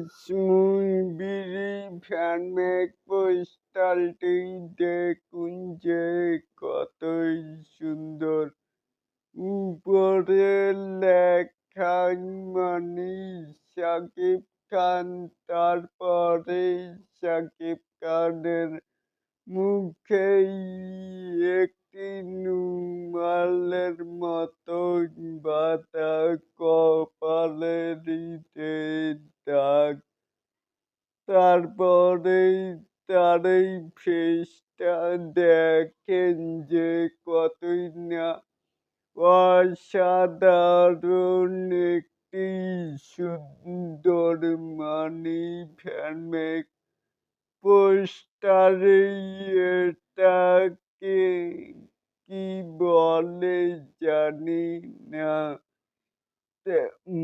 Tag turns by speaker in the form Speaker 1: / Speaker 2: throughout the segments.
Speaker 1: মুভির ফ্যানমেড পোস্টারটি দেখুন যে কতই সুন্দর। উপরে লেখা মানে শাকিব খান, তারপরে শাকিব খানের মুখেই একটি রুমালের মতো বাঁধা, কপালে দাগ। তারপরেই তার এই ফেসটা দেখেন যে কতই না অসাধারণ একটি সুন্দর মানে ফ্যানমেড পোস্টারে এটাকে কি বলে জানি না।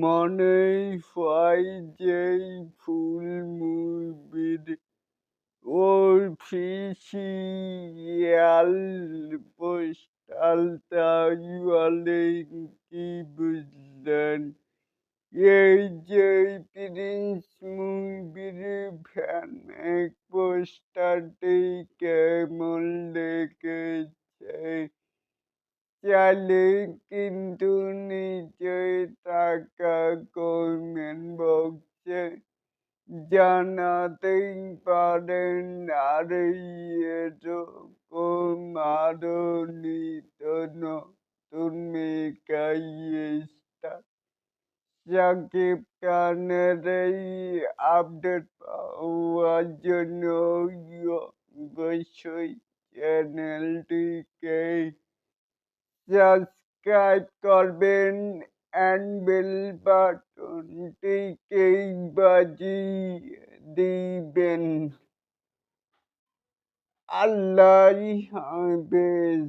Speaker 1: মনেই হয় যে ফুল মুভির অফিসিয়াল পোস্টার, তাই বলেন কি বুঝলেন? এই যে প্রিন্স মুভির ফ্যানমেড পোস্টারটি কেমন লেগেছে চাইলে কিন্তু নিচে থাকা কমেন্ট বক্সে জানাতেই পারেন। আর এরকম আরো নিত্য নতুন মেকাই স্টার শাকিব খানের এই আপডেট পাওয়ার জন্য অবশ্যই চ্যানেলটিকে সাবস্ক্রাইব করবেন অ্যান্ড বেল বাটনটিকে বাজিয়ে দিবেন। আল্লাহ হাফেজ।